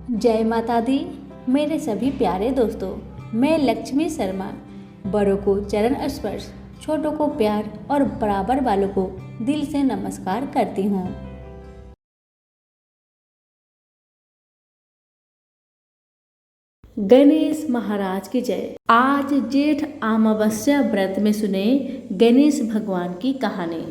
जय माता दी। मेरे सभी प्यारे दोस्तों, मैं लक्ष्मी शर्मा बड़ों को चरण स्पर्श, छोटों को प्यार और बराबर वालों को दिल से नमस्कार करती हूँ। गणेश महाराज की जय। आज जेठ अमावस्या व्रत में सुने गणेश भगवान की कहानी।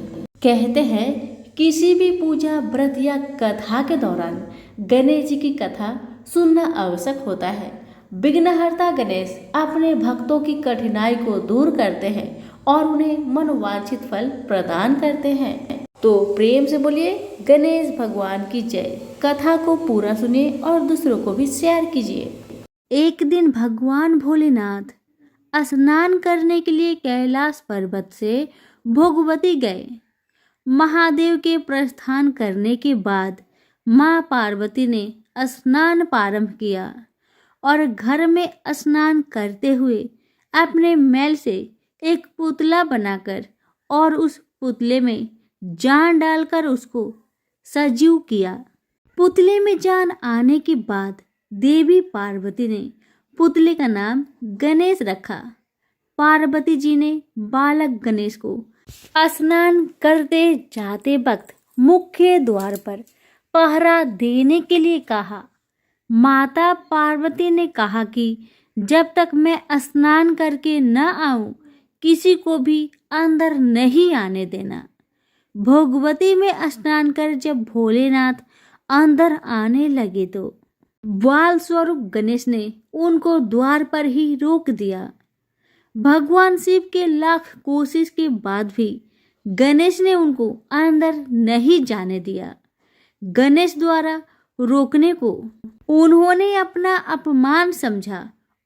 कहते हैं किसी भी पूजा व्रत या कथा के दौरान गणेश जी की कथा सुनना आवश्यक होता है। विघ्नहर्ता गणेश अपने भक्तों की कठिनाई को दूर करते हैं और उन्हें मनोवांछित फल प्रदान करते हैं। तो प्रेम से बोलिए गणेश भगवान की जय। कथा को पूरा सुनिए और दूसरों को भी शेयर कीजिए। एक दिन भगवान भोलेनाथ स्नान करने के लिए कैलाश पर्वत से भोगवती गए। महादेव के प्रस्थान करने के बाद माँ पार्वती ने स्नान प्रारंभ किया और घर में स्नान करते हुए अपने मैल से एक पुतला बनाकर और उस पुतले में जान डालकर उसको सजीव किया। पुतले में जान आने के बाद देवी पार्वती ने पुतले का नाम गणेश रखा। पार्वती जी ने बालक गणेश को स्नान करते जाते वक्त मुख्य द्वार पर पहरा देने के लिए कहा। माता पार्वती ने कहा कि जब तक मैं स्नान करके न आऊं किसी को भी अंदर नहीं आने देना। भोगवती में स्नान कर जब भोलेनाथ अंदर आने लगे तो बाल स्वरूप गणेश ने उनको द्वार पर ही रोक दिया। भगवान शिव के लाख कोशिश के बाद भी गणेश ने उनको अंदर नहीं जाने दिया। गणेश द्वारा रोकने को उन्होंने अपना अपमान समझा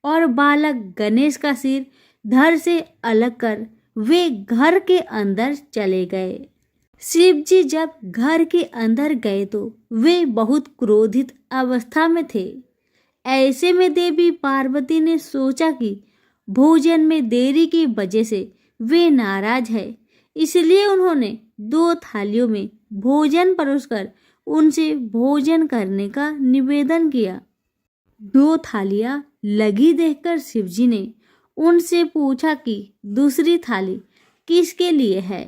और बालक गणेश का सिर धड़ से अलग कर वे घर के अंदर चले गए। शिव जी जब घर के अंदर गए तो वे बहुत क्रोधित अवस्था में थे। ऐसे में देवी पार्वती ने सोचा कि भोजन में देरी की वजह से वे नाराज है, इसलिए उन्होंने 2 थालियों में भोजन परोसकर उनसे भोजन करने का निवेदन किया। 2 थालियां लगी देखकर शिवजी ने उनसे पूछा कि दूसरी थाली किसके लिए है।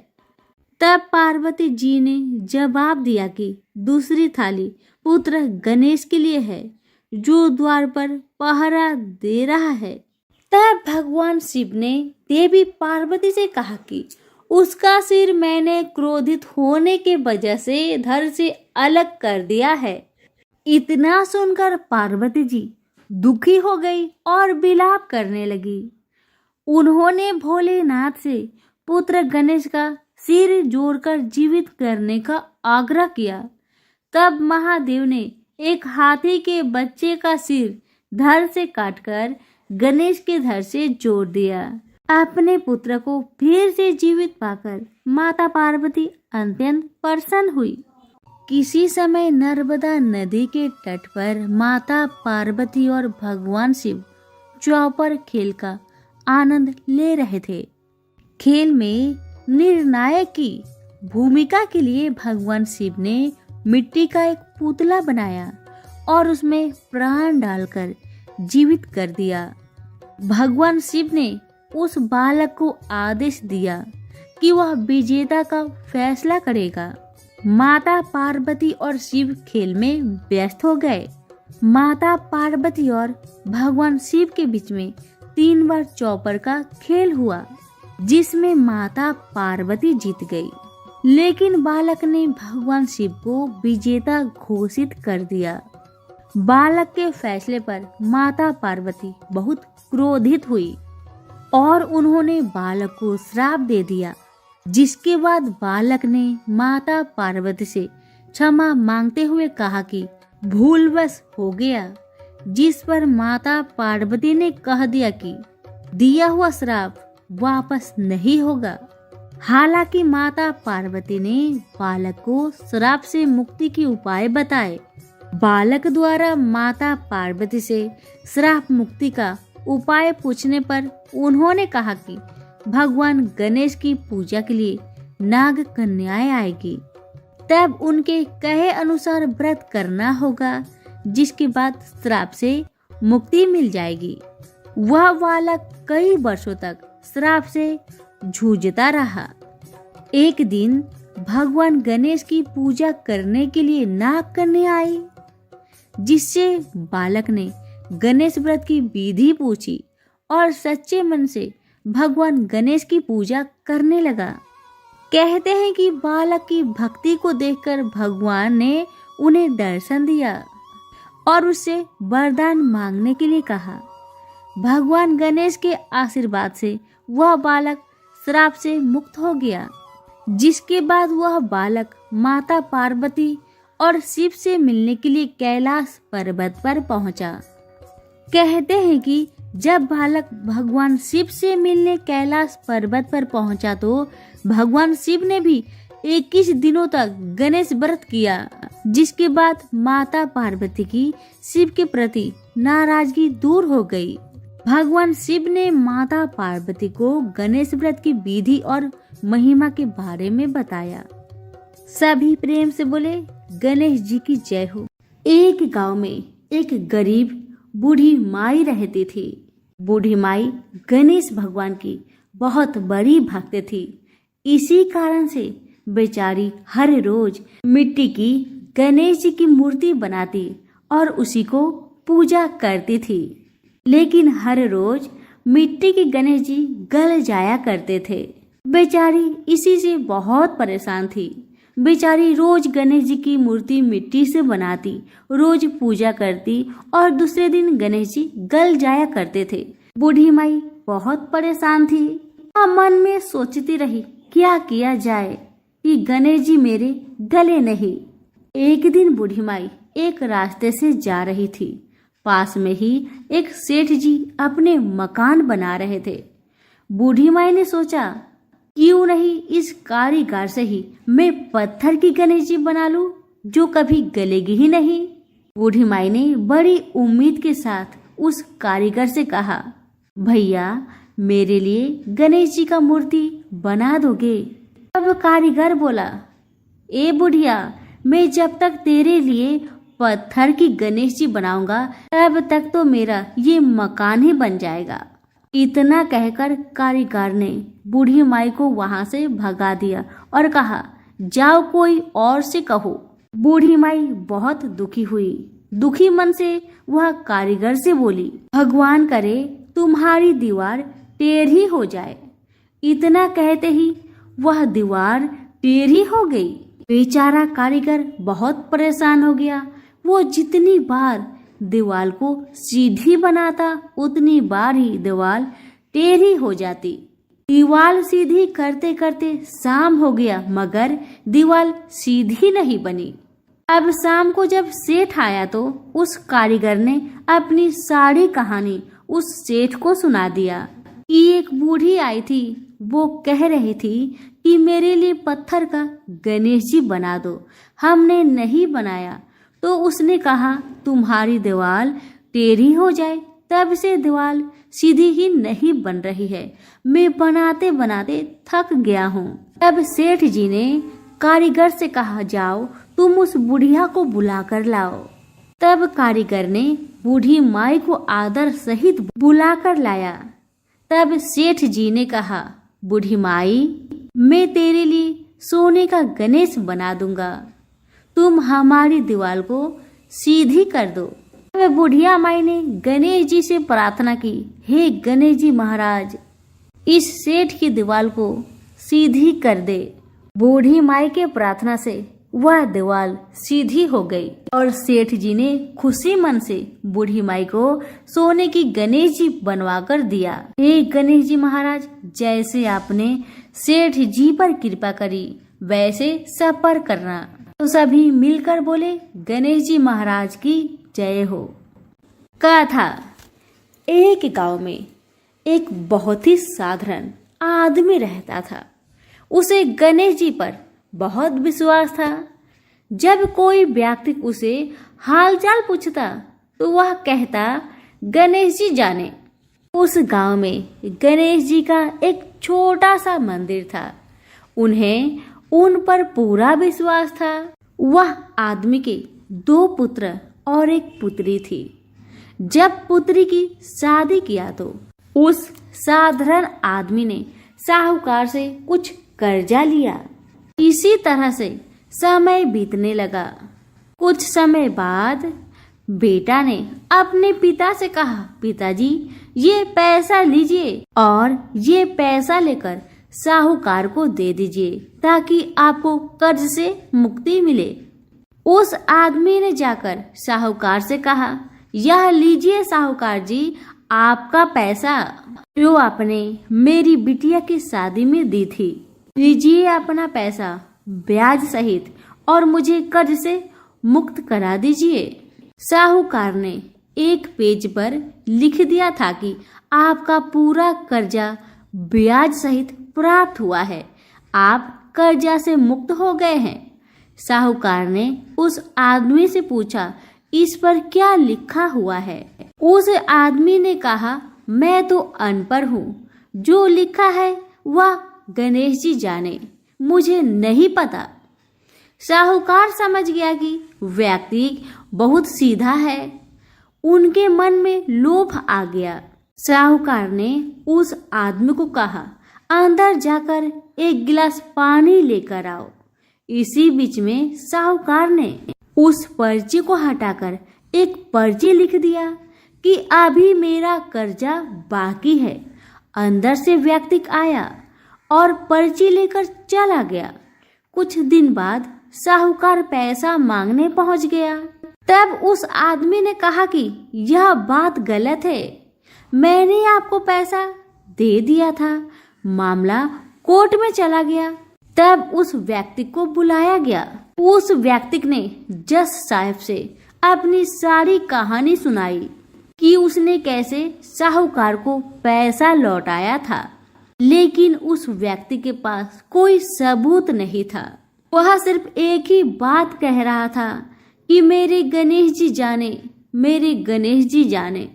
तब पार्वती जी ने जवाब दिया कि दूसरी थाली पुत्र गणेश के लिए है जो द्वार पर पहरा दे रहा है। तब भगवान शिव ने देवी पार्वती से कहा कि उसका सिर मैंने क्रोधित होने के वजह से धड़ से अलग कर दिया है। इतना सुनकर पार्वती जी दुखी हो गई और विलाप करने लगी। उन्होंने भोलेनाथ से पुत्र गणेश का सिर जोड़कर जीवित करने का आग्रह किया। तब महादेव ने एक हाथी के बच्चे का सिर धड़ से काटकर गणेश के धड़ से जोड़ दिया। अपने पुत्र को फिर से जीवित पाकर माता पार्वती अत्यंत प्रसन्न हुई। किसी समय नर्मदा नदी के तट पर माता पार्वती और भगवान शिव चौपर खेल का आनंद ले रहे थे। खेल में निर्णायक की भूमिका के लिए भगवान शिव ने मिट्टी का एक पुतला बनाया और उसमें प्राण डालकर जीवित कर दिया। भगवान शिव ने उस बालक को आदेश दिया कि वह विजेता का फैसला करेगा। माता पार्वती और शिव खेल में व्यस्त हो गए। माता पार्वती और भगवान शिव के बीच में 3 बार चौपर का खेल हुआ, जिसमें माता पार्वती जीत गई, लेकिन बालक ने भगवान शिव को विजेता घोषित कर दिया। बालक के फैसले पर माता पार्वती बहुत क्रोधित हुई और उन्होंने बालक को श्राप दे दिया, जिसके बाद बालक ने माता पार्वती से क्षमा मांगते हुए कहा कि भूलवश हो गया, जिस पर माता पार्वती ने कह दिया कि दिया हुआ श्राप वापस नहीं होगा। हालांकि माता पार्वती ने बालक को श्राप से मुक्ति के उपाय बताए। बालक द्वारा माता पार्वती से श्राप मुक्ति का उपाय पूछने पर उन्होंने कहा कि भगवान गणेश की पूजा के लिए नाग कन्याएं आएगी, तब उनके कहे अनुसार व्रत करना होगा, जिसके बाद श्राप से मुक्ति मिल जाएगी। वह बालक कई वर्षों तक श्राप से जूझता रहा। एक दिन भगवान गणेश की पूजा करने के लिए नाक करने आए, जिससे बालक ने गणेश व्रत की विधि पूछी और सच्चे मन से भगवान गणेश की पूजा करने लगा। कहते हैं कि बालक की भक्ति को देखकर भगवान ने उन्हें दर्शन दिया और उससे वरदान मांगने के लिए कहा। भगवान गणेश के आशीर्वाद से वह बालक श्राप से मुक्त हो गया, जिसके बाद वह बालक माता पार्वती और शिव से मिलने के लिए कैलाश पर्वत पर पहुंचा। कहते हैं कि जब बालक भगवान शिव से मिलने कैलाश पर्वत पर पहुंचा तो भगवान शिव ने भी 21 दिनों तक गणेश व्रत किया, जिसके बाद माता पार्वती की शिव के प्रति नाराजगी दूर हो गई। भगवान शिव ने माता पार्वती को गणेश व्रत की विधि और महिमा के बारे में बताया। सभी प्रेम से बोले गणेश जी की जय हो। एक गांव में एक गरीब बूढ़ी माई रहती थी। बूढ़ी माई गणेश भगवान की बहुत बड़ी भक्त थी। इसी कारण से बेचारी हर रोज मिट्टी की गणेश जी की मूर्ति बनाती और उसी को पूजा करती थी। लेकिन हर रोज मिट्टी के गणेश जी गल जाया करते थे। बेचारी इसी से बहुत परेशान थी। बेचारी रोज गणेश जी की मूर्ति मिट्टी से बनाती, रोज पूजा करती और दूसरे दिन गणेश जी गल जाया करते थे। बूढ़ी माई बहुत परेशान थी और मन में सोचती रही क्या किया जाए कि गणेश जी मेरे गले नहीं। एक दिन बूढ़ी माई एक रास्ते से जा रही थी। पास में ही एक सेठ जी अपने मकान बना रहे थे। बूढ़ी माई ने सोचा क्यों नहीं इस कारीगर से ही मैं पत्थर की गणेश जी बना लूं जो कभी गलेगी ही नहीं। बूढ़ी माई ने बड़ी उम्मीद के साथ उस कारीगर से कहा, भैया मेरे लिए गणेश जी का मूर्ति बना दोगे? अब कारीगर बोला, ए बुढ़िया, मैं जब तक तेरे लिए पत्थर की गणेश जी बनाऊंगा तब तक तो मेरा ये मकान ही बन जाएगा। इतना कहकर कारीगर ने बूढ़ी माई को वहां से भगा दिया और कहा, जाओ कोई और से कहो। बूढ़ी माई बहुत दुखी हुई। दुखी मन से वह कारीगर से बोली, भगवान करे तुम्हारी दीवार टेढ़ी हो जाए। इतना कहते ही वह दीवार टेढ़ी हो गई। बेचारा कारीगर बहुत परेशान हो गया। वो जितनी बार दीवार को सीधी बनाता उतनी बार ही दीवार टेढ़ी हो जाती। दीवार सीधी करते करते शाम हो गया मगर दीवार सीधी नहीं बनी। अब शाम को जब सेठ आया तो उस कारीगर ने अपनी सारी कहानी उस सेठ को सुना दिया कि एक बूढ़ी आई थी, वो कह रही थी कि मेरे लिए पत्थर का गणेश जी बना दो। हमने नहीं बनाया तो उसने कहा तुम्हारी दीवार टेढ़ी हो जाए। तब से दीवार सीधी ही नहीं बन रही है। मैं बनाते बनाते थक गया हूँ। तब सेठ जी ने कारीगर से कहा, जाओ तुम उस बुढ़िया को बुला कर लाओ। तब कारीगर ने बूढ़ी माई को आदर सहित बुला कर लाया। तब सेठ जी ने कहा, बूढ़ी माई, मैं तेरे लिए सोने का गणेश बना दूंगा, तुम हमारी दीवार को सीधी कर दो। तब बुढ़िया माई ने गणेश जी से प्रार्थना की, हे गणेश जी महाराज, इस सेठ की दीवार को सीधी कर दे। बूढ़ी माई के प्रार्थना से वह दीवार सीधी हो गई और सेठ जी ने खुशी मन से बूढ़ी माई को सोने की गणेश जी बनवा कर दिया। हे गणेश जी महाराज, जैसे आपने सेठ जी पर कृपा करी वैसे सब पर करना। तो सभी मिलकर बोले गणेश जी महाराज की जय हो। कथा। एक गांव में एक बहुत ही साधारण आदमी रहता था। उसे गणेश जी पर बहुत विश्वास था। जब कोई व्यक्ति उसे हालचाल पूछता तो वह कहता, गणेश जी जाने। उस गांव में गणेश जी का एक छोटा सा मंदिर था। उन्हें उन पर पूरा विश्वास था। वह आदमी के 2 पुत्र और एक पुत्री थी। जब पुत्री की शादी किया तो उस साधारण आदमी ने साहूकार से कुछ कर्जा लिया। इसी तरह से समय बीतने लगा। कुछ समय बाद बेटा ने अपने पिता से कहा, पिताजी ये पैसा लीजिए और ये पैसा लेकर साहूकार को दे दीजिए ताकि आपको कर्ज से मुक्ति मिले। उस आदमी ने जाकर साहूकार से कहा, यह लीजिए साहूकार जी, आपका पैसा जो आपने मेरी बिटिया की शादी में दी थी। लीजिए अपना पैसा ब्याज सहित और मुझे कर्ज से मुक्त करा दीजिए। साहूकार ने एक पेज पर लिख दिया था कि आपका पूरा कर्जा ब्याज सहित प्राप्त हुआ है, आप कर्जा से मुक्त हो गए हैं। साहूकार ने उस आदमी से पूछा, इस पर क्या लिखा हुआ है? उस आदमी ने कहा, मैं तो अनपढ़ हूँ, जो लिखा है वह गणेश जी जाने, मुझे नहीं पता। साहूकार समझ गया कि व्यक्ति बहुत सीधा है। उनके मन में लोभ आ गया। साहूकार ने उस आदमी को कहा, अंदर जाकर एक गिलास पानी लेकर आओ। इसी बीच में साहूकार ने उस पर्ची को हटाकर एक पर्ची लिख दिया कि अभी मेरा कर्जा बाकी है। अंदर से व्यक्ति आया और पर्ची लेकर चला गया। कुछ दिन बाद साहूकार पैसा मांगने पहुंच गया। तब उस आदमी ने कहा कि यह बात गलत है, मैंने आपको पैसा दे दिया था। मामला कोर्ट में चला गया। तब उस व्यक्ति को बुलाया गया। उस व्यक्ति ने जज साहब से अपनी सारी कहानी सुनाई कि उसने कैसे साहूकार को पैसा लौटाया था, लेकिन उस व्यक्ति के पास कोई सबूत नहीं था। वह सिर्फ एक ही बात कह रहा था कि मेरे गणेश जी जाने, मेरे गणेश जी जाने।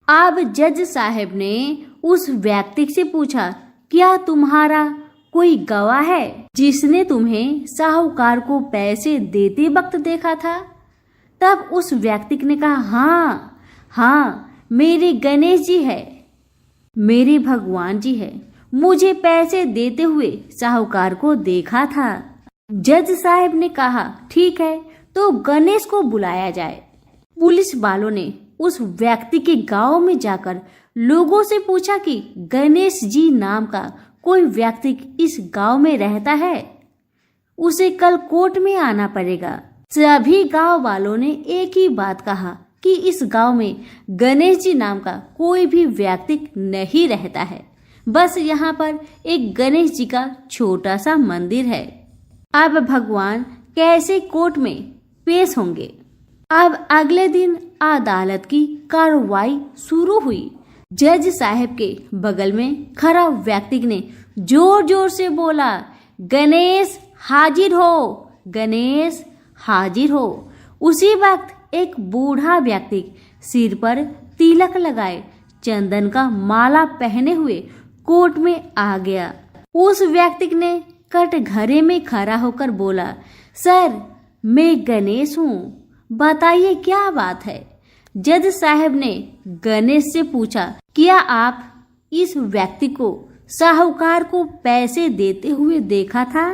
अब जज साहब ने उस व्यक्ति से पूछा, क्या तुम्हारा कोई गवाह है जिसने तुम्हें साहूकार को पैसे देते वक्त देखा था? तब उस व्यक्ति ने कहा, हाँ, मेरे गणेश जी है, मेरे भगवान जी है, मुझे पैसे देते हुए साहूकार को देखा था। जज साहब ने कहा, ठीक है, तो गणेश को बुलाया जाए। पुलिस वालों ने उस व्यक्ति के गांव में जाकर लोगों से पूछा कि गणेश जी नाम का कोई व्यक्ति इस गांव में रहता है, उसे कल कोर्ट में आना पड़ेगा। सभी गांव वालों ने एक ही बात कहा कि इस गांव में गणेश जी नाम का कोई भी व्यक्ति नहीं रहता है, बस यहाँ पर एक गणेश जी का छोटा सा मंदिर है। अब भगवान कैसे कोर्ट में पेश होंगे? अब अगले दिन अदालत की कार्रवाई शुरू हुई। जज साहब के बगल में खड़ा व्यक्ति ने जोर जोर से बोला, गणेश हाजिर हो, गणेश हाजिर हो। उसी वक्त एक बूढ़ा व्यक्ति सिर पर तिलक लगाए, चंदन का माला पहने हुए कोर्ट में आ गया। उस व्यक्ति ने कटघरे में खड़ा होकर बोला, सर, मैं गणेश हूँ, बताइए क्या बात है? जज साहब ने गणेश से पूछा, क्या आप इस व्यक्ति को साहूकार को पैसे देते हुए देखा था?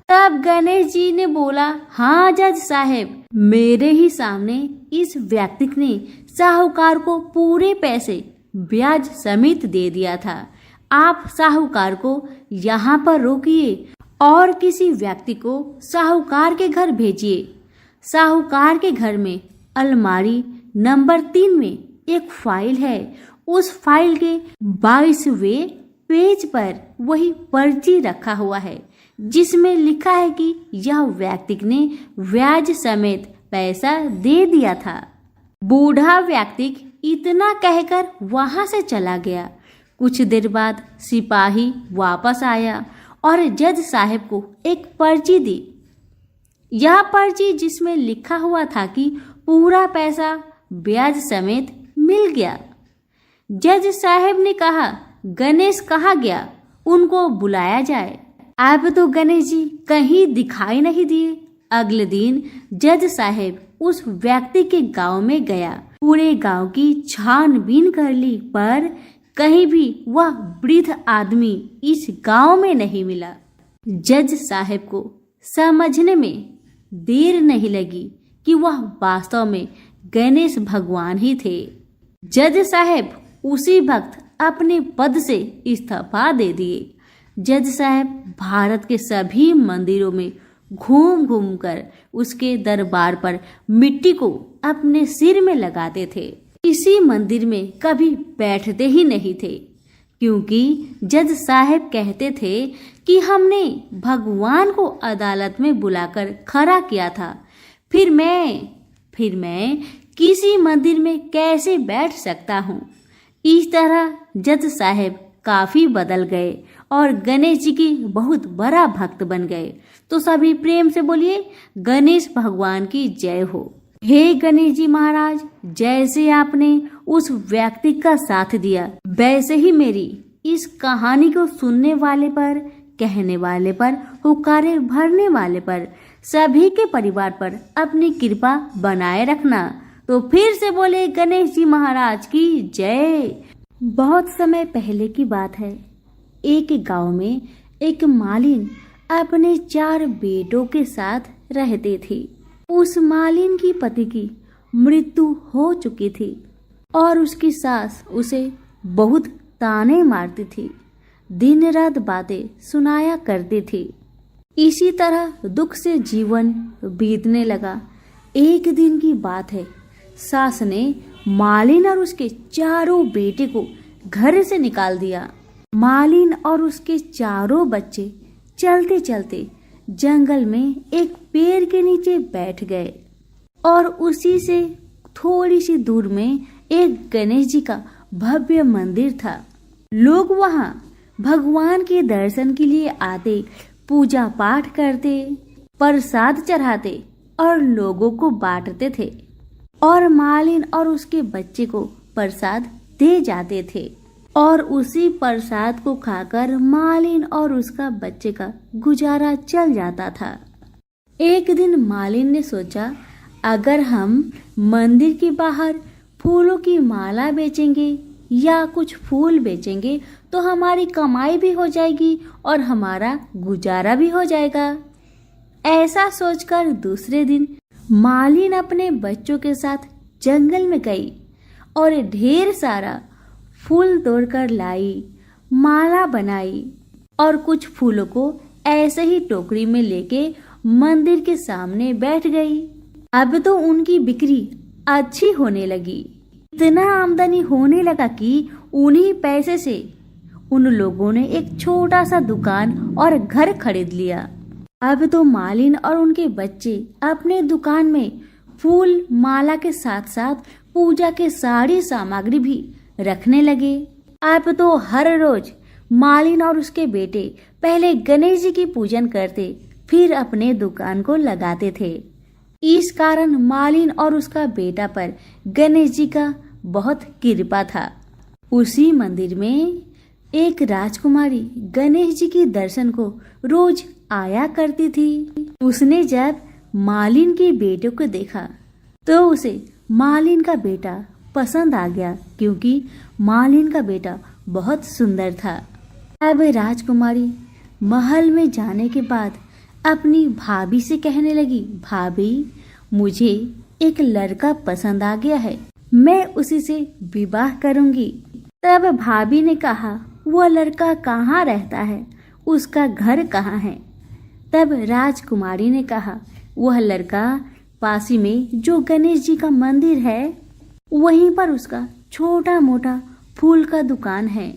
तब गणेश जी ने बोला, हाँ जज साहब, मेरे ही सामने इस व्यक्ति ने साहूकार को पूरे पैसे ब्याज समेत दे दिया था। आप साहूकार को यहाँ पर रोकिए और किसी व्यक्ति को साहूकार के घर भेजिए। साहूकार के घर में अलमारी नंबर 3 में एक फाइल है। उस फाइल के 22वें पेज पर वही पर्ची रखा हुआ है जिसमें लिखा है कि यह व्यक्ति ने ब्याज समेत पैसा दे दिया था। बूढ़ा व्यक्ति इतना कहकर वहां से चला गया। कुछ देर बाद सिपाही वापस आया और जज साहब को एक पर्ची दी। यह पर्ची जिसमें लिखा हुआ था कि पूरा पैसा ब्याज समेत मिल गया। जज साहब ने कहा, गणेश कहाँ गया? उनको बुलाया जाए। अब तो गणेश जी कहीं दिखाई नहीं दिए। अगले दिन जज साहब उस व्यक्ति के गांव में गया। पूरे गांव की छानबीन कर ली, पर कहीं भी वह वृद्ध आदमी इस गांव में नहीं मिला। जज साहब को समझने में देर नहीं लगी कि वह वास्तव में गणेश भगवान ही थे। जज साहब उसी वक्त अपने पद से इस्तीफा दे दिए। जज साहब भारत के सभी मंदिरों में घूम घूम कर उसके दरबार पर मिट्टी को अपने सिर में लगाते थे। इसी मंदिर में कभी बैठते ही नहीं थे, क्योंकि जज साहब कहते थे कि हमने भगवान को अदालत में बुलाकर खड़ा किया था, फिर मैं किसी मंदिर में कैसे बैठ सकता हूँ। इस तरह जज साहब काफी बदल गए और गणेश जी की बहुत बड़ा भक्त बन गए। तो सभी प्रेम से बोलिए गणेश भगवान की जय हो। हे गणेश जी महाराज, जैसे आपने उस व्यक्ति का साथ दिया, वैसे ही मेरी इस कहानी को सुनने वाले पर, कहने वाले पर, हुक्कारे भरने वाले पर, सभी के परिवार पर अपनी कृपा बनाए रखना। तो फिर से बोले गणेश जी महाराज की जय। बहुत समय पहले की बात है। एक गांव में एक मालिन अपने 4 बेटों के साथ रहते थे। उस मालिन की पति की मृत्यु हो चुकी थी और उसकी सास उसे बहुत ताने मारती थी, दिन रात बातें सुनाया करती थी। इसी तरह दुख से जीवन बीतने लगा। एक दिन की बात है, सास ने मालिन और उसके 4 बेटे को घर से निकाल दिया। मालिन और उसके 4 बच्चे चलते चलते जंगल में एक पेड़ के नीचे बैठ गए और उसी से थोड़ी सी दूर में एक गणेश जी का भव्य मंदिर था। लोग वहां भगवान के दर्शन के लिए आते, पूजा पाठ करते, प्रसाद चढ़ाते और लोगों को बांटते थे और मालिन और उसके बच्चे को प्रसाद दे जाते थे और उसी प्रसाद को खाकर मालिन और उसका बच्चे का गुजारा चल जाता था। एक दिन मालिन ने सोचा, अगर हम मंदिर के बाहर फूलों की माला बेचेंगे या कुछ फूल बेचेंगे तो हमारी कमाई भी हो जाएगी और हमारा गुजारा भी हो जाएगा। ऐसा सोचकर दूसरे दिन मालिन अपने बच्चों के साथ जंगल में गई और ढेर सारा फूल तोड़कर लाई, माला बनाई और कुछ फूलों को ऐसे ही टोकरी में लेके मंदिर के सामने बैठ गई। अब तो उनकी बिक्री अच्छी होने लगी। इतना आमदनी होने लगा कि उन्हीं पैसे से उन लोगों ने एक छोटा सा दुकान और घर खरीद लिया। अब तो मालिन और उनके बच्चे अपने दुकान में फूल माला के साथ साथ पूजा के सारी सामग्री भी रखने लगे। अब तो हर रोज मालिन और उसके बेटे पहले गणेश जी की पूजन करते, फिर अपने दुकान को लगाते थे। इस कारण मालिन और उसका बेटा पर गणेश जी का बहुत कृपा था। उसी मंदिर में एक राजकुमारी गणेश जी के दर्शन को रोज आया करती थी। उसने जब मालिन के बेटे को देखा तो उसे मालिन का बेटा पसंद आ गया, क्योंकि मालिन का बेटा बहुत सुंदर था। अब राजकुमारी महल में जाने के बाद अपनी भाभी से कहने लगी, भाभी मुझे एक लड़का पसंद आ गया है, मैं उसी से विवाह करूंगी। तब भाभी ने कहा, वो लड़का कहाँ रहता है, उसका घर कहाँ है? तब राजकुमारी ने कहा, वह लड़का पास ही में जो गणेश जी का मंदिर है वहीं पर उसका छोटा मोटा फूल का दुकान है,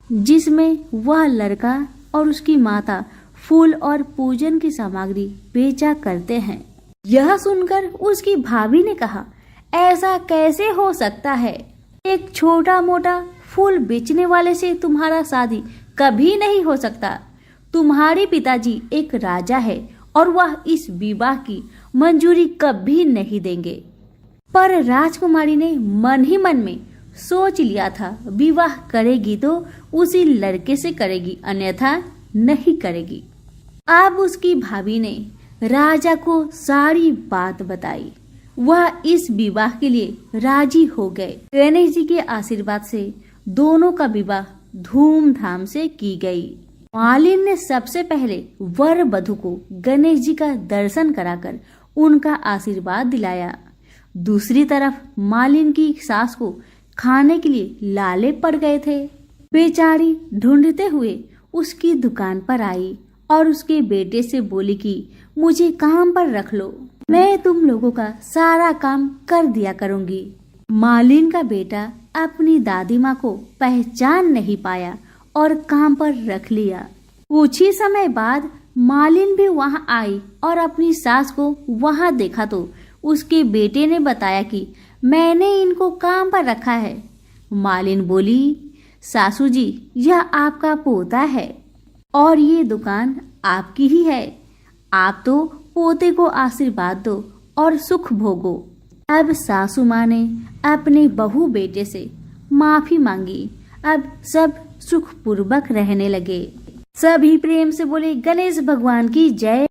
जिसमें वह लड़का और उसकी माता फूल और पूजन की सामग्री बेचा करते हैं। यह सुनकर उसकी भाभी ने कहा, ऐसा कैसे हो सकता है? एक छोटा मोटा फूल बेचने वाले से तुम्हारा शादी कभी नहीं हो सकता। तुम्हारे पिताजी एक राजा है और वह इस विवाह की मंजूरी कभी नहीं देंगे। पर राजकुमारी ने मन ही मन में सोच लिया था, विवाह करेगी तो उसी लड़के से करेगी, अन्यथा नहीं करेगी। अब उसकी भाभी ने राजा को सारी बात बताई वह इस विवाह के लिए राजी हो गए। गणेश जी के आशीर्वाद से दोनों का विवाह धूमधाम से की गई। मालिन ने सबसे पहले वर वधू को गणेश जी का दर्शन कराकर उनका आशीर्वाद दिलाया। दूसरी तरफ मालिन की सास को खाने के लिए लाले पड़ गए थे। बेचारी ढूंढते हुए उसकी दुकान पर आई और उसके बेटे से बोली कि मुझे काम पर रख लो, मैं तुम लोगों का सारा काम कर दिया करूंगी। मालिन का बेटा अपनी दादी माँ को पहचान नहीं पाया और काम पर रख लिया। कुछ ही समय बाद मालिन भी वहाँ आई और अपनी सास को वहाँ देखा तो उसके बेटे ने बताया कि मैंने इनको काम पर रखा है। मालिन बोली, सासू जी, यह आपका पोता है और ये दुकान आपकी ही है। आप तो पोते को आशीर्वाद दो और सुख भोगो। अब सासू माँ ने अपने बहू बेटे से माफी मांगी। अब सब सुखपूर्वक रहने लगे। सभी प्रेम से बोले गणेश भगवान की जय।